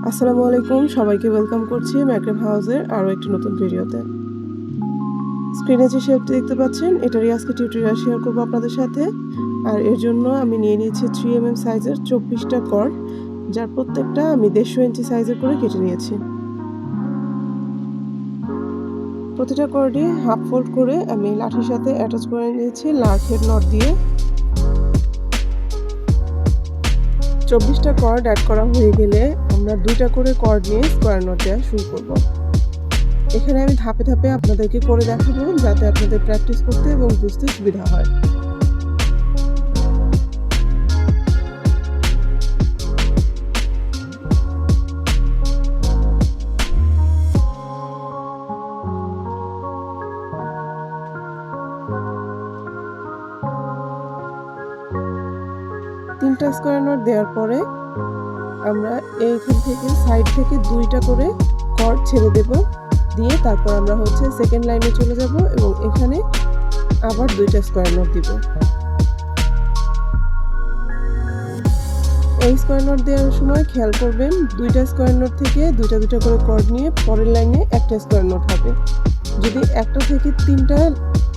আসসালামু আলাইকুম, সবাইকে ওয়েলকাম করছি ম্যাকরেভ হাউসের আরও একটি নতুন ভিডিওতে। স্ক্রিনে যে শেপটি দেখতে পাচ্ছেন এটারই আজকে টিউটোরিয়াল শেয়ার করবো আপনাদের সাথে। আর এর জন্য আমি নিয়ে নিয়েছি 3mm সাইজের 24টা কর্ড, যার প্রত্যেকটা আমি 150 ইঞ্চি সাইজের করে কেটে নিয়েছি। প্রতিটা কর্ডে হাফ ফোল্ড করে আমি লাঠির সাথে অ্যাটাচ করে নিয়েছি লার্ক হেড নট দিয়ে। 24টা কর্ড অ্যাড করা হয়ে গেলে আমরা 2টা করে কর্ড নিয়ে স্কোয়ার নট দেওয়া শুরু করব। এখানে আমি ধাপে ধাপে আপনাদেরকে করে দেখাবো যাতে আপনাদের প্র্যাকটিস করতে এবং বুঝতে সুবিধা হয়। তিনটা স্কোয়ার নট দেওয়ার পরে আমরা এইখান থেকে সাইড থেকে 2টা করে কর্ড ছেড়ে দেব, দিয়ে তারপর আমরা সেকেন্ড লাইনে চলে যাব এবং এখানে আবার 2টা স্কোয়ার নট দিব। এই স্কোয়ার নট দেওয়ার সময় খেয়াল করবেন 2টা স্কোয়ার নট থেকে 2টা করে কর্ড নিয়ে পরের লাইনে একটা স্কোয়ার নট হবে। যদি একটা থেকে 3টা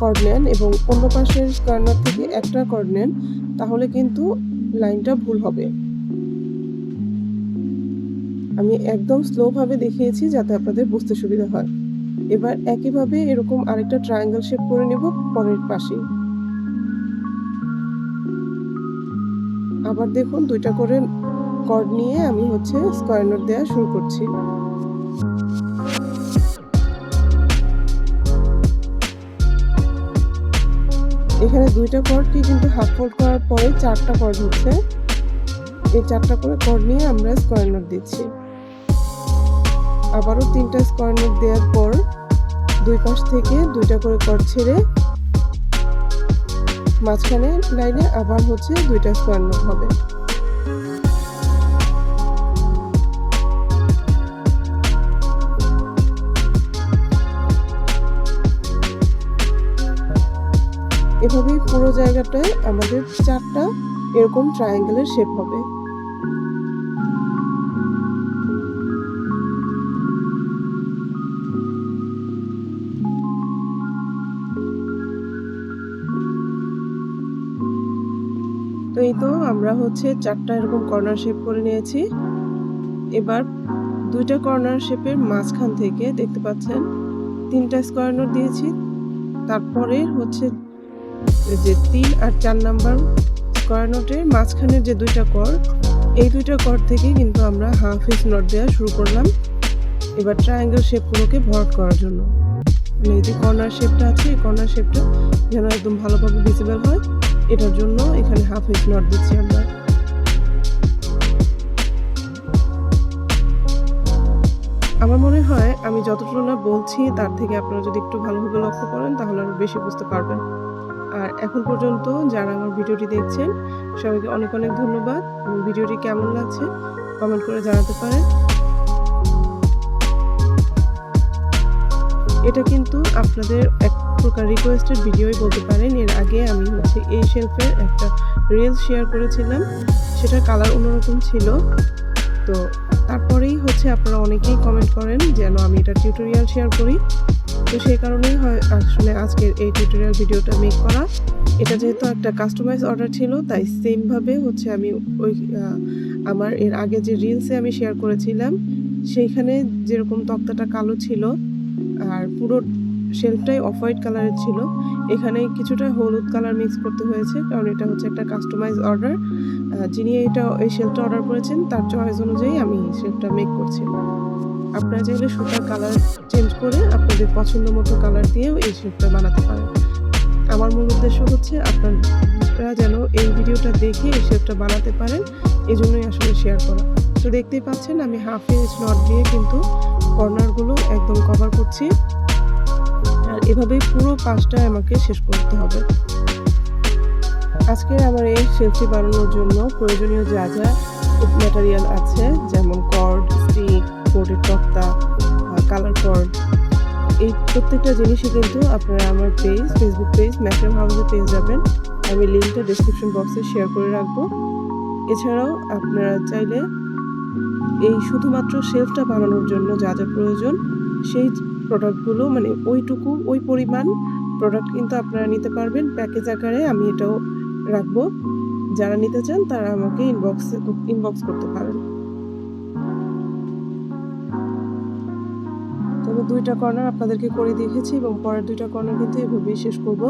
কর্ড নেন এবং অন্য পাশের স্কোয়ার নট থেকে একটা কর্ড নেন তাহলে কিন্তু লাইনটা ভুল হবে। আমি একদম স্লোভাবে দেখিয়েছি যাতে আপনাদের বুঝতে সুবিধা হয়। এবার একইভাবে এরকম আরেকটা ট্রায়াঙ্গেল শেপ করে নেব পরের পাশে। আবার দেখুন 2টা করে কর্ড নিয়ে আমি স্কোয়ার নট দেওয়া শুরু করছি। এখানে 2টা কর্ডকে কিন্তু হাফ ফোল্ড করার পরে 4টা কর্ড হচ্ছে। এই 4টা করে কর্ড নিয়ে আমরা স্কোয়ার নট দিচ্ছি। আবারও 3টা স্কোয়ার নট দেওয়ার পর দুই পাশ থেকে 2টা করে কর্ড ছেড়ে মাঝখানে লাইনে আবার 2টা স্কোয়ার নট হবে। এভাবেই পুরো জায়গাটায় আমাদের 4টা এরকম ট্রায়াঙ্গেলের শেপ হবে। তো এই তো আমরা 4টা এরকম কর্নার শেপ করে নিয়েছি। এবার 2টা কর্নার শেপের মাঝখান থেকে দেখতে পাচ্ছেন 3টা স্কোয়ার নট দিয়েছি। তারপরে যে 3 আর 4 নাম্বার স্কোয়ার নটের মাঝখানের যে 2টা কর্ড, এই 2টা কর্ড থেকে কিন্তু আমরা হাফ ইঞ্চ নট দেওয়া শুরু করলাম। এবার ট্রায়াঙ্গেল শেপগুলোকে ভরাট করার জন্য এই যে কর্নার শেপটা আছে এই কর্নার শেপটা যেন একদম ভালোভাবে ভিজিবল হয়, এটার জন্য এখানে হাফ ইঞ্চ নট দিচ্ছি আমরা। আমার মনে হয় আমি যতটুকু না বলছি তার থেকে আপনারা যদি একটু ভালোভাবে লক্ষ্য করেন তাহলে আরো বেশি বুঝতে পারবেন। আর এখন পর্যন্ত যারা আমার ভিডিওটি দেখছেন সবাইকে অনেক অনেক ধন্যবাদ। ভিডিওটি কেমন লাগছে কমেন্ট করে জানাতে পারেন। এটা কিন্তু আপনাদের এক প্রকার রিকোয়েস্টেড ভিডিওই বলতে পারেন। এর আগে আমি এই শেলফের একটা রিলস শেয়ার করেছিলাম, সেটার কালার অন্যরকম ছিল। তো তারপরেই আপনারা অনেকেই কমেন্ট করেন যেন আমি এটা টিউটোরিয়াল শেয়ার করি। তো সেই কারণেই আসলে আজকের এই টিউটোরিয়াল ভিডিওটা মেক করা। এটা যেহেতু একটা কাস্টমাইজ অর্ডার ছিল তাই সেমভাবে আমি ওই আমার এর আগে যে রিলসে আমি শেয়ার করেছিলাম সেইখানে যেরকম তক্তাটা কালো ছিল আর পুরো শেলফটাই অফ হোয়াইট কালারের ছিল, এখানে কিছুটা হলুদ কালার মিক্স করতে হয়েছে কারণ এটা একটা কাস্টমাইজ অর্ডার। যিনি এই শেলফটা অর্ডার করেছেন তার চয়েস অনুযায়ী আমি শেলফটা মেক করছি। আপনারা চাইলে সুতার কালার চেঞ্জ করে আপনাদের পছন্দ মতো কালার দিয়েও এই শেলফটা বানাতে পারেন। আমার মূল উদ্দেশ্য আপনারা যেন এই ভিডিওটা দেখে এই শেলফটা বানাতে পারেন, এজন্যই আসলে শেয়ার করা। তো দেখতেই পাচ্ছেন আমি হাফ ইঞ্চ নট দিয়ে কিন্তু কর্নারগুলো একদম কভার করছি। আর এভাবেই পুরো পাশটা আমাকে শেষ করতে হবে। আজকে আমার এই শেলফটি বানানোর জন্য প্রয়োজনীয় যা যা ম্যাটেরিয়াল আছে যেমন কর্ড, স্টিক, বোর্ডের তক্তা, কালার কর্ড, এই প্রত্যেকটা জিনিসই কিন্তু আপনারা আমার ফেসবুক পেজ ম্যাকরেভ হাউসে পেয়ে যাবেন। আমি লিঙ্কটা ডেসক্রিপশন বক্সে শেয়ার করে রাখবো। এছাড়াও আপনারা চাইলে এই শুধুমাত্র শেলফটা বানানোর জন্য যা যা প্রয়োজন সেই প্রোডাক্টগুলো মানে ওই পরিমাণ প্রোডাক্ট কিন্তু আপনারা নিতে পারবেন প্যাকেজ আকারে। আমি এটাও রাখবো, যারা নিতে চান তারা আমাকে ইনবক্স করতে পারেন। তবে 2টা কর্নার আপনাদেরকে করে দেখেছি এবং পরের 2টা কর্নার কিন্তু এভাবেই শেষ করব।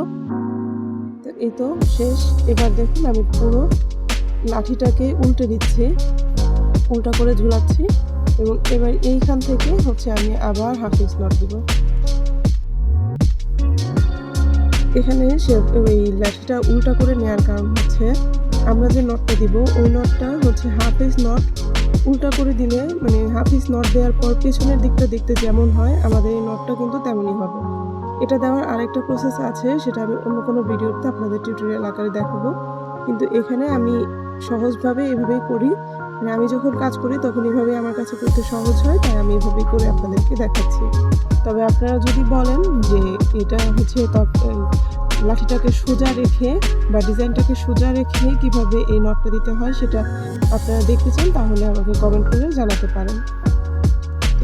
তো এই তো শেষ। এবার দেখুন আমি পুরো লাঠিটাকে উল্টে দিচ্ছি, উল্টা করে ঝুলাচ্ছি এবং এবার এইখান থেকে হচ্ছে আমি আবার হাফ ইঞ্চ নট দিব। এখানে ওই লাঠিটা উল্টা করে নেওয়ার কারণ হচ্ছে আমরা যে নটটা দিব ওই নটটা হচ্ছে হাফ ইঞ্চ নট উল্টা করে দিলে মানে হাফ ইঞ্চ নট দেওয়ার পর পেছনের দিকটা দেখতে যেমন হয় আমাদের এই নটটা কিন্তু তেমনই হবে। এটা দেওয়ার আরেকটা প্রসেস আছে, সেটা আমি অন্য কোনো ভিডিওতে আপনাদের টিউটোরিয়াল আকারে দেখাবো, কিন্তু এখানে আমি সহজভাবে এভাবেই করি। মানে আমি যখন কাজ করি তখন এভাবেই আমার কাছে করতে সহজ হয়, তাই আমি এভাবেই করে আপনাদেরকে দেখাচ্ছি। তবে আপনারা যদি বলেন যে এটা হচ্ছে লাঠিটাকে সোজা রেখে বা ডিজাইনটাকে সোজা রেখে কিভাবে এই নটটা দিতে হয় সেটা আপনারা দেখতে চান, তাহলে আমাকে কমেন্ট করে জানাতে পারেন।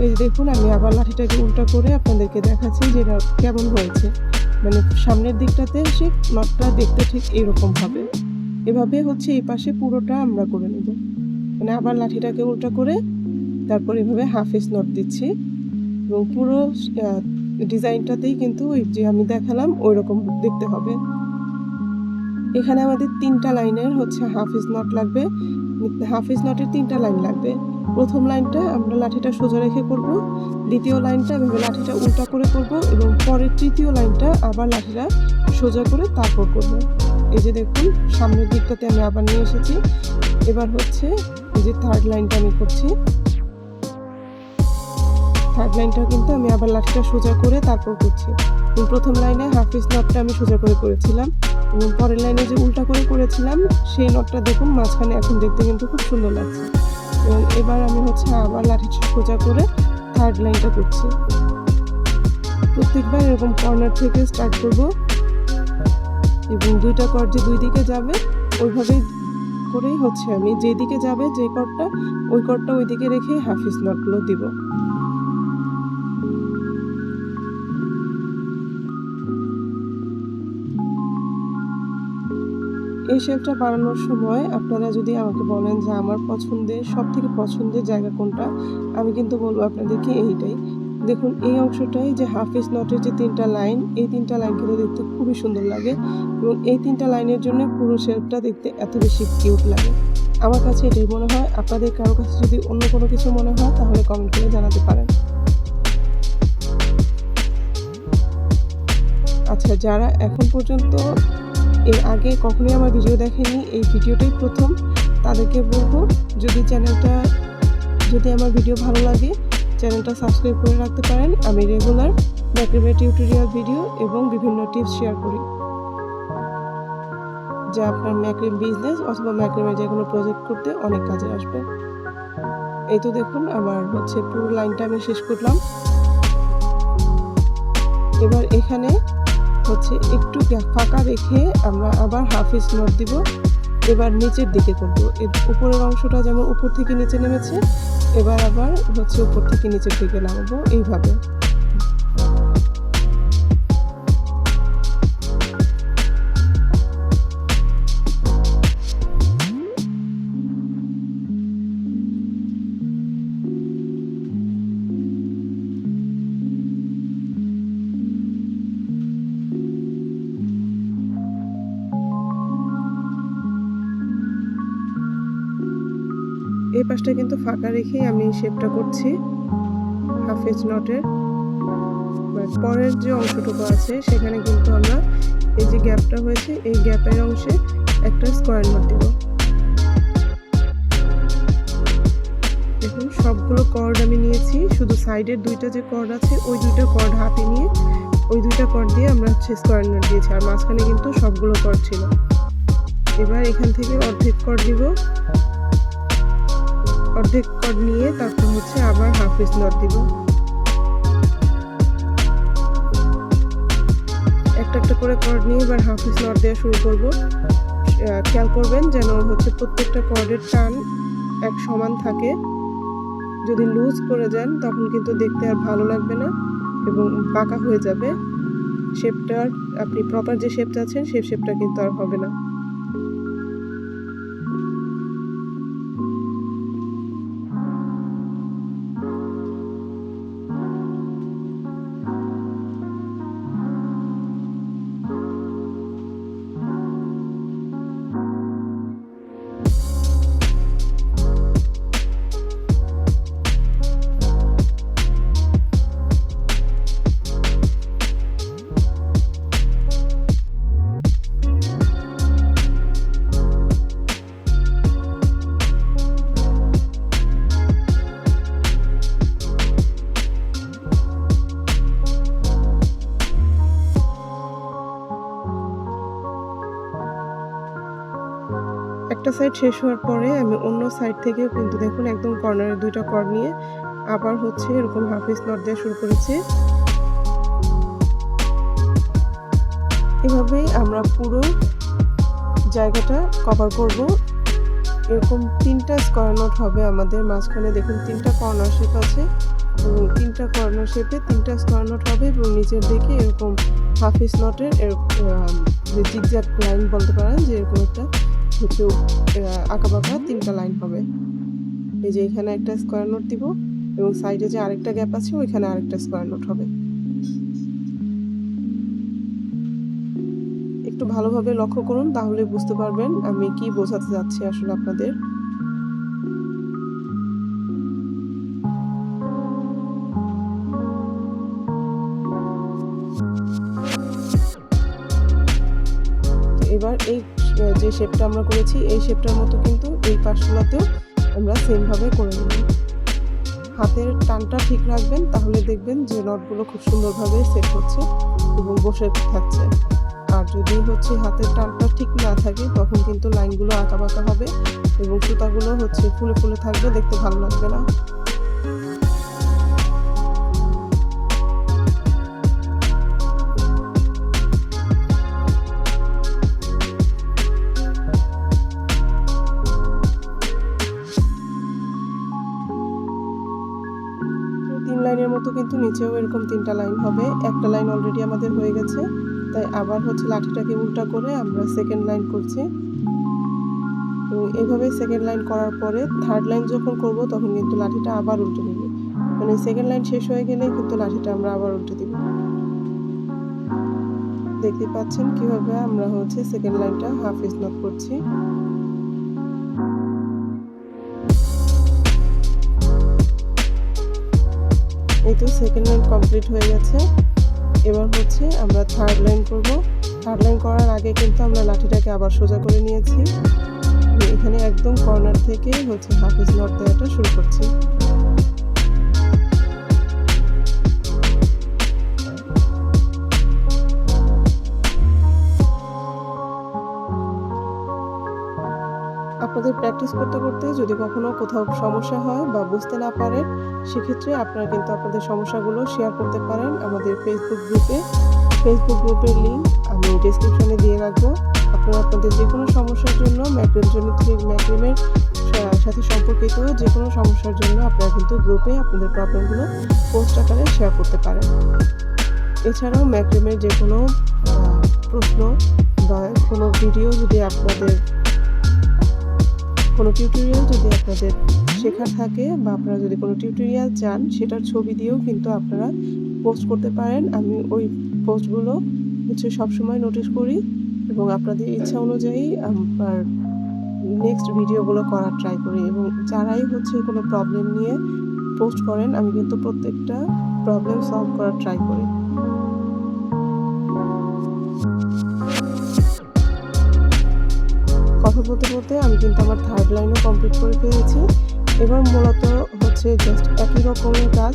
এই যে দেখুন আমি আবার লাঠিটাকে উল্টা করে আপনাদেরকে দেখাচ্ছি যে কেমন হয়েছে। মানে সামনের দিকটাতে এসে নটটা দেখতে ঠিক এরকম হবে। এভাবে হচ্ছে এই পাশে পুরোটা আমরা করে নেব। মানে আবার লাঠিটাকে উল্টা করে তারপর এভাবে হাফ ইঞ্চ নট দিচ্ছি এবং পুরো ডিজাইনটাতেই কিন্তু ওই যে আমি দেখালাম ওই রকম দেখতে হবে। এখানে আমাদের 3টা লাইনের হচ্ছে হাফ ইঞ্চ নট লাগবে। হাফ ইঞ্চ নটের 3টা লাইন লাগবে। প্রথম লাইনটা আমরা লাঠিটা সোজা রেখে করব, দ্বিতীয় লাইনটা এভাবে লাঠিটা উল্টা করে করব এবং পরের তৃতীয় লাইনটা আবার লাঠিটা সোজা করে তারপর করব। এই যে দেখুন সামনের দিকটাতে আমি আবার নিয়ে এসেছি। এবার হচ্ছে এই যে থার্ড লাইনটা আমি করছি। থার্ড লাইনটাও কিন্তু আমি আবার লাঠিটা সোজা করে তারপর করছি। প্রথম লাইনে হাফ ইঞ্চ নটটা আমি সোজা করে করেছিলাম এবং পরের লাইনে যে উল্টা করে করেছিলাম সেই নটটা দেখুন মাঝখানে এখন দেখতে কিন্তু খুব সুন্দর লাগছে। এবং এবার আমি হচ্ছে আবার লাঠিটা সোজা করে থার্ড লাইনটা করছি। প্রত্যেকবার এরকম কর্নার থেকে স্টার্ট করব এবং 2টা কর্ড যে 2 দিকে যাবে ওইভাবেই করেই হচ্ছে আমি যেদিকে যাবে যে কর্ডটা ওই কর্ডটা ওই দিকে রেখে হাফ ইঞ্চ নটগুলো দিব। এই শেপটা বানানোর সময় আপনারা যদি আমাকে বলেন যে আমার সবথেকে পছন্দের জায়গা কোনটা, আমি কিন্তু বলবো আপনাদেরকে এইটাই। দেখুন এই অংশটাই যে হাফ ইঞ্চ নটের যে 3টা লাইন, এই 3টা লাইন কিন্তু দেখতে খুবই সুন্দর লাগে এবং এই 3টা লাইনের জন্য পুরো শেপটা দেখতে এত বেশি কিউট লাগে। আমার কাছে এটাই মনে হয়। আপনাদের কারো কাছে যদি অন্য কোনো কিছু মনে হয় তাহলে কমেন্ট করে জানাতে পারেন। আচ্ছা, যারা এখন পর্যন্ত এর আগে কখনোই আমার ভিডিও দেখেনি, এই ভিডিওটাই প্রথম, তাদেরকে বলবো যদি আমার ভিডিও ভালো লাগে চ্যানেলটা সাবস্ক্রাইব করে রাখতে পারেন। আমি রেগুলার ম্যাক্রামে টিউটোরিয়াল ভিডিও এবং বিভিন্ন টিপস শেয়ার করি যা আপনার ম্যাক্রাম বিজনেস অথবা ম্যাক্রামের যে কোনো প্রজেক্ট করতে অনেক কাজে আসবে। এই তো দেখুন আমার হচ্ছে পুরো লাইনটা আমি শেষ করলাম। এবার এখানে হচ্ছে একটু ফাঁকা রেখে আমরা আবার হাফ ইঞ্চ নট দিব। এবার নিচের দিকে করব। উপরের অংশটা যেমন উপর থেকে নিচে নেমেছে, এবার আবার হচ্ছে উপর থেকে নিচের দিকে নামাবো এইভাবে। এই পাশটা কিন্তু ফাঁকা রেখে আমি শেপটা করছি হাফ ইঞ্চ নটের। পরের যে অংশটুকু আছে সেখানে কিন্তু আমরা এই যে গ্যাপটা হয়েছে এই গ্যাপের অংশে একটা স্কোয়ার নট দেব। দেখুন সবগুলো কর্ড আমি নিয়েছি, শুধু সাইডের 2টা যে কর্ড আছে ওই 2টা কর্ড হাতে নিয়ে ওই 2টা কর্ড দিয়ে আমরা হচ্ছে স্কোয়ার নট দিয়েছি, আর মাঝখানে কিন্তু সবগুলো কর্ড ছিল। এবার এখান থেকে অর্ধেক কর্ড দিব, অর্ধেক কর্ড নিয়ে তারপর হচ্ছে আবার হাফ ইঞ্চ নট দিব। একটা একটা করে কর্ড নিয়ে এবার হাফ ইঞ্চ নট দেওয়া শুরু করব। খেয়াল করবেন যেন হচ্ছে প্রত্যেকটা কর্ডের টান এক সমান থাকে। যদি লুজ করে যান তখন কিন্তু দেখতে আর ভালো লাগবে না এবং বাঁকা হয়ে যাবে। শেপটা আপনি প্রপার যে শেপটা আছেন সেই শেপটা কিন্তু আর হবে না। একটা সাইড শেষ হওয়ার পরে আমি অন্য সাইড থেকেও কিন্তু দেখুন একদম কর্নারে 2টা কর্ড নিয়ে আবার হচ্ছে এরকম হাফ পিস নট দিয়ে শুরু করেছি। এভাবেই আমরা পুরো জায়গাটা কভার করব। এরকম 3টা স্কয়ার নট হবে আমাদের মাঝখানে, দেখুন 3টা কর্নার শেপ আছে এবং 3টা কর্নার শেপে 3টা স্কয়ার নট হবে এবং নিচের দিকে এরকম হাফ পিস নটের যে জিগজ্যাগ লাইন বলতে পারেন, যে এরকম একটা হচ্ছে আঁকাবাঁকা 3টা লাইন হবে। এই যে এখানে একটা স্কয়ার নোট দিব এবং সাইডে যে আরেকটা গ্যাপ আছে ওইখানে আরেকটা স্কয়ার নোট হবে। একটু ভালোভাবে লক্ষ্য করুন, তাহলে বুঝতে পারবেন আমি কি বোঝাতে যাচ্ছি আসলে আপনাদের। এবার এই যে শেপটা আমরা করেছি এই শেপটার মতো কিন্তু এই পাশগুলোতেও আমরা সেম ভাবে করে নেব। হাতের টানটা ঠিক রাখবেন, তাহলে দেখবেন যে নটগুলো খুব সুন্দরভাবে সেট হচ্ছে এবং বসে থাকছে। আর যদি হচ্ছে হাতের টানটা ঠিক না থাকে তখন কিন্তু লাইনগুলো আঁকাবাঁকা হবে এবং সুতাগুলো হচ্ছে ফুলে ফুলে থাকবে, দেখতে ভালো লাগবে না। লাইনের মতো কিন্তু নিচেও এরকম 3টা লাইন হবে। একটা লাইন অলরেডি আমাদের হয়ে গেছে, তাই আবার হচ্ছে লাঠিটাকে উল্টা করে আমরা সেকেন্ড লাইন করছি এবং এইভাবে সেকেন্ড লাইন করার পরে থার্ড লাইন যখন করব তখন কিন্তু লাঠিটা আবার উল্টে দেব, মানে সেকেন্ড লাইন শেষ হয়ে গেলেই কিন্তু লাঠিটা আমরা আবার উল্টে দিব। দেখতে পাচ্ছেন কিভাবে আমরা হচ্ছে সেকেন্ড লাইনটা হাফ পিস নট করছি। এই তো সেকেন্ড লাইন কমপ্লিট হয়ে গেছে। এবার হচ্ছে আমরা থার্ড লাইন করব। থার্ড লাইন করার আগে কিন্তু আমরা লাঠিটাকে আবার সোজা করে নিয়েছি। এখানে একদম কর্নার থেকে হচ্ছে হাফ পিস নট দেওয়াটা শুরু করছি। আপনাদের প্র্যাকটিস করতে করতে যদি কখনো কোথাও সমস্যা হয় বা বুঝতে না পারেন, সেক্ষেত্রে আপনারা কিন্তু আপনাদের সমস্যাগুলো শেয়ার করতে পারেন আমাদের ফেসবুক গ্রুপের লিঙ্ক আমি ডেসক্রিপশনে দিয়ে রাখবো। আপনারা আপনাদের যে কোনো সমস্যার জন্য ম্যাক্রিমের সাথে সম্পর্কিত যে কোনো সমস্যার জন্য আপনারা কিন্তু গ্রুপে আপনাদের প্রবলেমগুলো পোস্ট আকারে শেয়ার করতে পারেন। এছাড়াও ম্যাক্রিমের যে কোনো প্রশ্ন বা কোনো ভিডিও যদি আপনাদের কোনো টিউটোরিয়াল যদি আপনাদের শেখার থাকে বা আপনারা যদি কোনো টিউটোরিয়াল চান, সেটার ছবি দিয়েও কিন্তু আপনারা পোস্ট করতে পারেন। আমি ওই পোস্টগুলো হচ্ছে সবসময় নোটিস করি এবং আপনাদের ইচ্ছা অনুযায়ী আমার নেক্সট ভিডিওগুলো করার ট্রাই করি এবং যারাই হচ্ছে কোনো প্রবলেম নিয়ে পোস্ট করেন আমি কিন্তু প্রত্যেকটা প্রবলেম সলভ করার ট্রাই করি। কথা বলতে বলতে আমি কিন্তু আমার থার্ড লাইনও কমপ্লিট করে ফেলেছি। এবার মূলত হচ্ছে জাস্ট একই রকমের কাজ,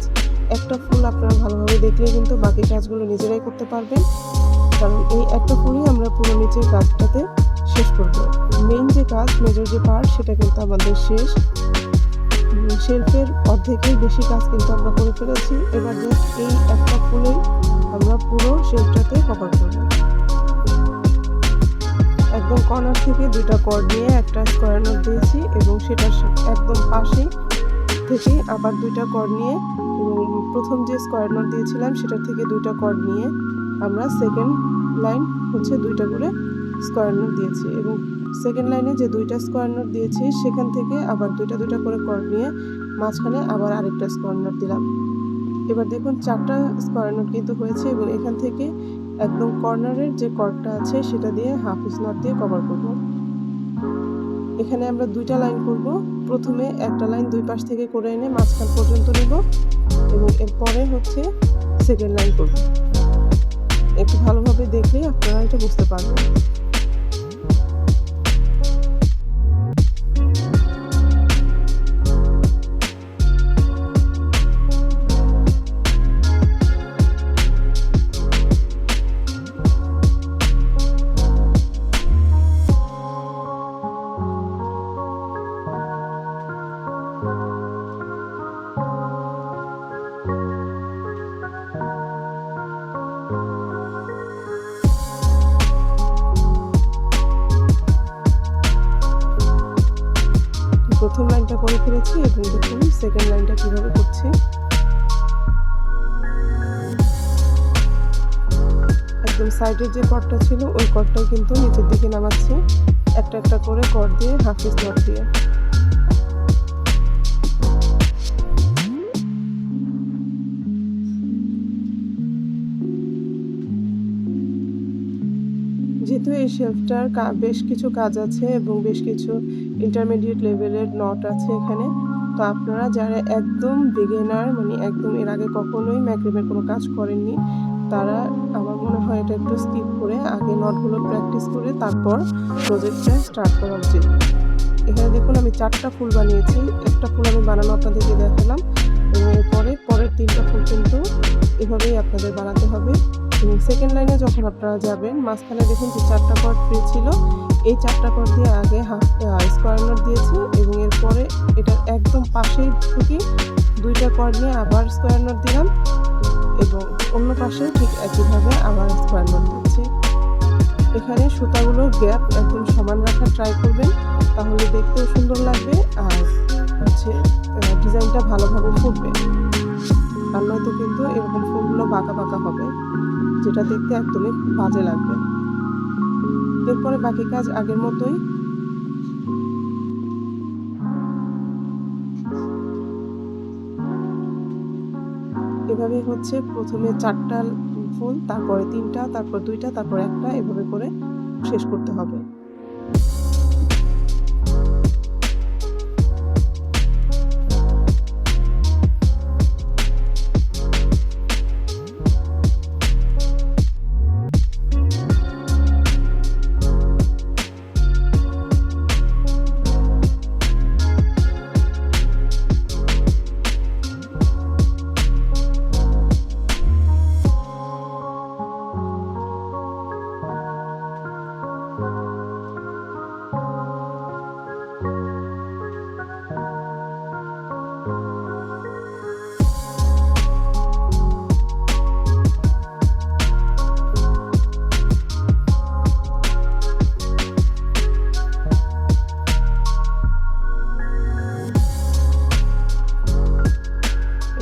একটা ফুল আপনারা ভালোভাবে দেখলে কিন্তু বাকি কাজগুলো নিজেরাই করতে পারবেন, কারণ এই একটা ফুলই আমরা পুরো নিচের কাজটাতে শেষ করব। মেইন যে কাজ, মেজর যে পার্ট, সেটা কিন্তু আমাদের শেষ। শেলফের অর্ধেকের বেশি কাজ কিন্তু আমরা করে ফেলেছি। এবার জাস্ট এই একটা ফুলেই আমরা পুরো শেলফটাতে কভার করব। একদম কর্নার থেকে 2টা কর্ড নিয়ে একটা স্কয়ার নোট দিয়েছি এবং সেটার একদম পাশে থেকেই আবার 2টা কর্ড নিয়ে এবং প্রথম যে স্কোয়ার নট দিয়েছিলাম সেটার থেকে 2টা কর্ড নিয়ে আমরা সেকেন্ড লাইন হচ্ছে 2টা করে স্কোয়ার নট দিয়েছি এবং সেকেন্ড লাইনে যে 2টা স্কোয়ার নট দিয়েছি সেখান থেকে আবার 2টা করে কর্ড নিয়ে মাঝখানে আবার আরেকটা স্কোয়ার নট দিলাম। এবার দেখুন 4টা স্কোয়ার নট কিন্তু হয়েছে এবং এখান থেকে একদম কর্নারের যে কর্ডটা আছে সেটা দিয়ে হাফ পিস নট দিয়ে কভার করব। এখানে আমরা 2টা লাইন করব। প্রথমে একটা লাইন দুই পাশ থেকে করে এনে মাঝখান পর্যন্ত নিব এবং এরপরে হচ্ছে সেকেন্ড লাইন করব। একটু ভালোভাবে দেখলে আপনারা এটা বুঝতে পারবেন। প্রথম লাইনটা করে ফেলেছি এবং দেখুন সেকেন্ড লাইনটা কিভাবে করছি। একদম সাইডের যে কর্ডটা ছিল ওই কর্ডটাও কিন্তু নিচের দিকে নামাচ্ছি একটা একটা করে কর্ড দিয়ে হাফ পিস নট দিয়ে। যেহেতু এই শেলফটার বেশ কিছু কাজ আছে এবং বেশ কিছু ইন্টারমিডিয়েট লেভেলের নট আছে এখানে, তো আপনারা যারা একদম বিগিনার মানে একদম এর আগে কখনোই ম্যাক্রামের কোনো কাজ করেননি তারা আমার মনে হয় এটা একটু স্কিপ করে আগে নটগুলো প্র্যাকটিস করে তারপর প্রজেক্টটা স্টার্ট করা উচিত। এখানে দেখুন আমি 4টা ফুল বানিয়েছি, একটা ফুল আমি বানানো আপনাদেরকে দেখালাম এবং এরপরে পরের 3টা ফুল কিন্তু এভাবেই আপনাদের বানাতে হবে। এবং সেকেন্ড লাইনে যখন আপনারা যাবেন মাঝখানে দেখুন যে 4টা কর্ড ফ্রি ছিল, এই 4টা কর্ড দিয়ে আগে হাফ স্কোয়ার নট দিয়েছি এবং এরপরে এটার একদম পাশেই থেকে 2টা কর্ড নিয়ে আবার স্কোয়ার নট দিলাম এবং অন্য পাশে ঠিক একইভাবে আবার স্কোয়ার নট দিচ্ছি। এখানে সুতাগুলোর গ্যাপ একদম সমান রাখার ট্রাই করবেন, তাহলে দেখতেও সুন্দর লাগবে আর হচ্ছে ডিজাইনটা ভালোভাবে ফুটবে। আর নয়তো কিন্তু এরকম ফুলগুলো বাঁকা বাঁকা হবে, যেটা দেখতে একদমই বাজে লাগবে। এরপরে বাকি কাজ আগের মতোই। এভাবেই হচ্ছে প্রথমে 4টা ফুল, তারপরে 3টা, তারপর 2টা, তারপর 1টা, এভাবে করে শেষ করতে হবে।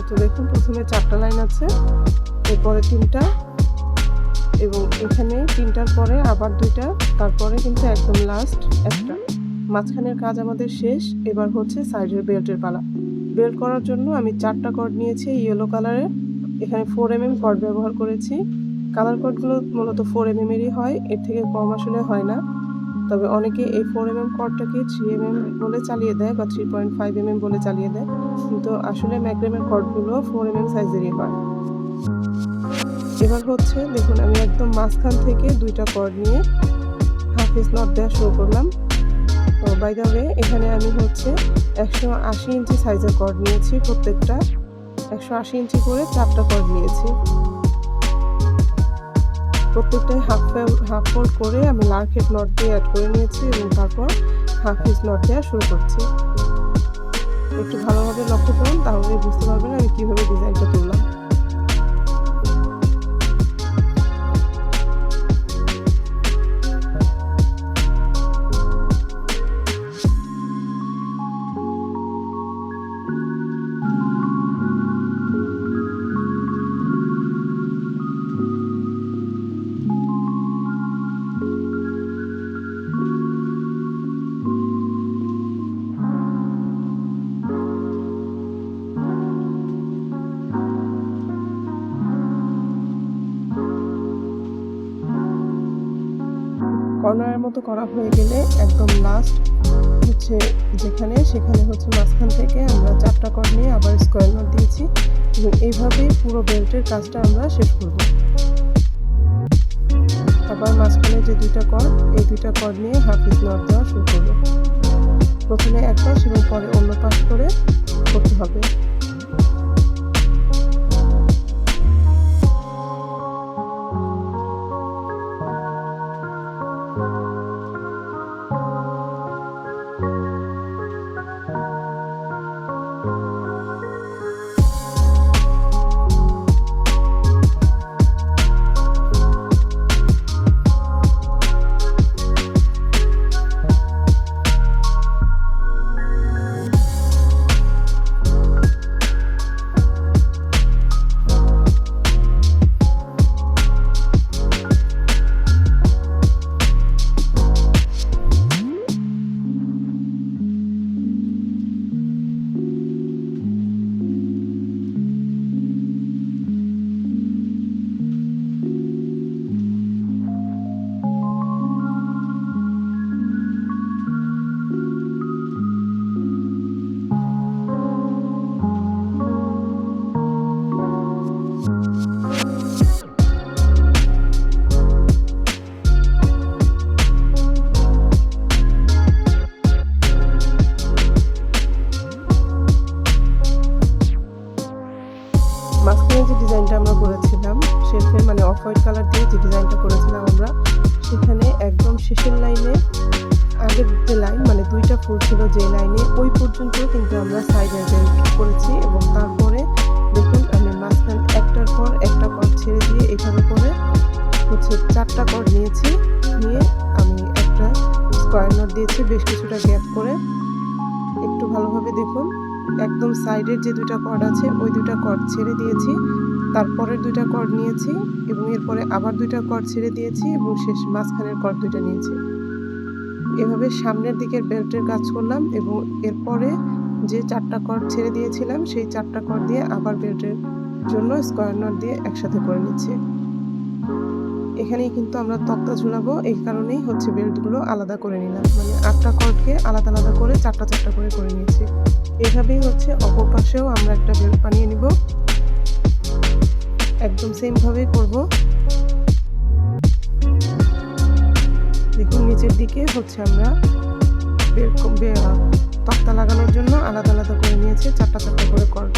তো দেখুন প্রথমে 4টা লাইন আছে, এরপরে 3টা এবং এখানে 3টার পরে আবার 2টা, তারপরে কিন্তু একদম লাস্ট একটা। মাঝখানের কাজ আমাদের শেষ। এবার হচ্ছে সাইডের বেল্টের পালা। বেল্ট করার জন্য আমি 4টা কর্ড নিয়েছি ইয়েলো কালারের, এখানে 4 mm কর্ড ব্যবহার করেছি। কালার কর্ডগুলো মূলত 4 mm-এরই হয়, এর থেকে কম আসলে হয় না। তবে অনেকে এই 4 mm কর্ডটাকে 3 mm বলে চালিয়ে দেয় বা 3.5 mm বলে চালিয়ে দেয়, কিন্তু আসলে ম্যাক্রামের কর্ডগুলো 4 mm সাইজেরই হয়। এবার হচ্ছে দেখুন আমি একদম মাঝখান থেকে 2টা কর্ড নিয়ে হাফ পিস নট দেওয়া শুরু করলাম। তো বাই দ্য ওয়ে এখানে আমি হচ্ছে 180 ইঞ্চি সাইজের কর্ড নিয়েছি, প্রত্যেকটা 180 ইঞ্চি করে 4টা কর্ড নিয়েছি। প্রত্যেকটাই হাফ ফোল্ড করে আমি লার্কেট নট দিয়ে অ্যাড করে নিয়েছি এবং তারপর হাফ পিস নট দেওয়া শুরু করছি। একটু ভালোভাবে লক্ষ্য করুন, তাহলে বুঝতে পারবেন আমি কিভাবে ডিজাইনটা তুললাম। কর্নারের মতো করা হয়ে গেলে একদম লাস্ট হচ্ছে সেখানে হচ্ছে মাঝখান থেকে আমরা 4টা কর্ড নিয়ে আবার স্কোয়ার নট দিয়েছি এবং এইভাবেই পুরো বেল্টের কাজটা আমরা শেষ করব। আবার মাঝখানে যে 2টা কর্ড, এই 2টা কর্ড নিয়ে হাফ ইঞ্চ নট দেওয়া শুরু করব। প্রথমে এক পাশ এবং পরে অন্য পাশ করে করতে হবে। মাঝখানে যে ডিজাইনটা আমরা করেছিলাম শেলফের, মানে অফ হোয়াইট কালার দিয়ে যে ডিজাইনটা করেছিলাম আমরা, সেখানে একদম শেষের লাইনে, আগের যে লাইন মানে 2টা ফুল ছিল যে লাইনে, ওই পর্যন্ত কিন্তু আমরা সাইডে বেল্ট করেছি এবং তারপরে দেখুন আমি মাঝখানে একটার পর একটা কর্ড ছেড়ে দিয়ে এইভাবে করে হচ্ছে 4টা কর্ড নিয়েছি, নিয়ে আমি একটা স্কোয়ার নট দিয়েছি বেশ কিছুটা গ্যাপ করে। একটু ভালোভাবে দেখুন, একদম সাইডের যে 2টা কর্ড আছে ওই 2টা কর্ড ছেড়ে দিয়েছি, তারপরের 2টা কর্ড নিয়েছি এবং এরপরে আবার 2টা কর্ড ছেড়ে দিয়েছি এবং শেষ মাঝখানের কর্ড 2টা নিয়েছি। এভাবে সামনের দিকের বেল্টের কাজ করলাম এবং এরপরে যে 4টা কর্ড ছেড়ে দিয়েছিলাম সেই 4টা কর্ড দিয়ে আবার বেল্টের জন্য স্কোয়ার নট দিয়ে একসাথে করে নিচ্ছি। এখানেই কিন্তু আমরা তক্তা ঝুলাবো, এই কারণেই হচ্ছে বেল্টগুলো আলাদা করে নিলাম, মানে 8টা কর্ডকে আলাদা আলাদা করে 4টা করে নিয়েছি। এভাবেই হচ্ছে অপর পাশেও আমরা একটা বেল্ট বানিয়ে নিব, একদম সেম ভাবেই করব। দেখুন নিচের দিকে হচ্ছে আমরা তক্তা লাগানোর জন্য আলাদা আলাদা করে নিয়েছি 4টা করে কর্ড।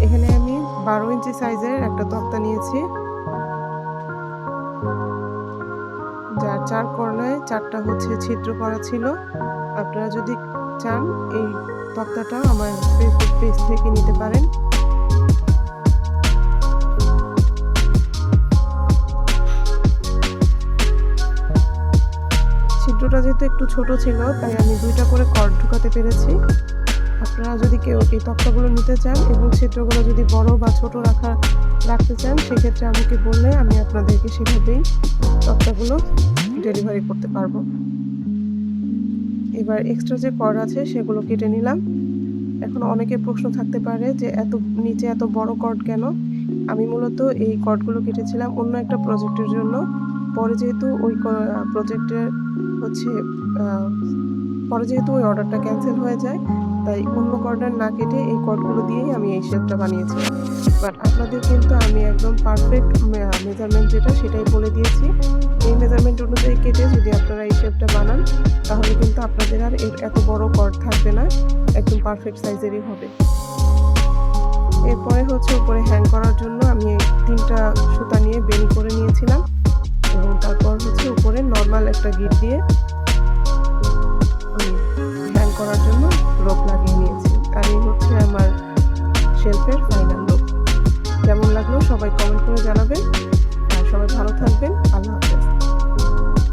এখানে আমি 12 ইঞ্চি সাইজের একটা তক্তা নিয়েছি, যার 4 কর্নারে 4টা হচ্ছে ছিদ্র করা ছিল। আপনারা যদি চান এই তক্তাটা আমার ফেসবুক পেজ থেকে নিতে পারেন। ছিদ্রটা যেহেতু একটু ছোট ছিল তাই আমি 2টা করে কর্ড ঢুকাতে পেরেছি। আপনারা যদি কেউ এই তক্তাগুলো নিতে চান এবং ছিদ্রগুলো যদি বড় বা ছোট রাখতে চান সেক্ষেত্রে আমাকে বললে আমি আপনাদেরকে সেভাবেই তক্তাগুলো ডেলিভারি করতে পারবো। এবার এক্সট্রা যে কর্ড আছে সেগুলো কেটে নিলাম। এখন অনেকের প্রশ্ন থাকতে পারে যে নিচে এত বড় কর্ড কেন? আমি মূলত এই কর্ডগুলো কেটেছিলাম অন্য একটা প্রজেক্টের জন্য। পরে যেহেতু ওই প্রজেক্টের হচ্ছে পরে যেহেতু ওই অর্ডারটা ক্যান্সেল হয়ে যায় তাই অন্য কর্নার না কেটে এই কর্ডগুলো দিয়েই আমি এই শেপটা বানিয়েছি। বাট আপনাদের কিন্তু আমি একদম পারফেক্ট মেজারমেন্ট যেটা সেটাই বলে দিয়েছি। এই মেজারমেন্ট অনুযায়ী কেটে যদি আপনারা এই শেপটা বানান তাহলে কিন্তু আপনাদের আর এত বড় কর্ড থাকবে না, একদম পারফেক্ট সাইজেরই হবে। এরপরে হচ্ছে উপরে হ্যাং করার জন্য আমি 3টা সুতা নিয়ে বেনি করে নিয়েছিলাম এবং তারপর হচ্ছে উপরে নর্মাল একটা গিট দিয়ে হ্যাং করার জন্য রোপ লাগিয়ে নিয়েছি। আর এই হচ্ছে আমার শেলফের ফাইনাল লুক। কেমন লাগলো সবাই কমেন্ট করে জানাবেন, আর সবাই ভালো থাকবেন। আল্লাহ হাফেজ।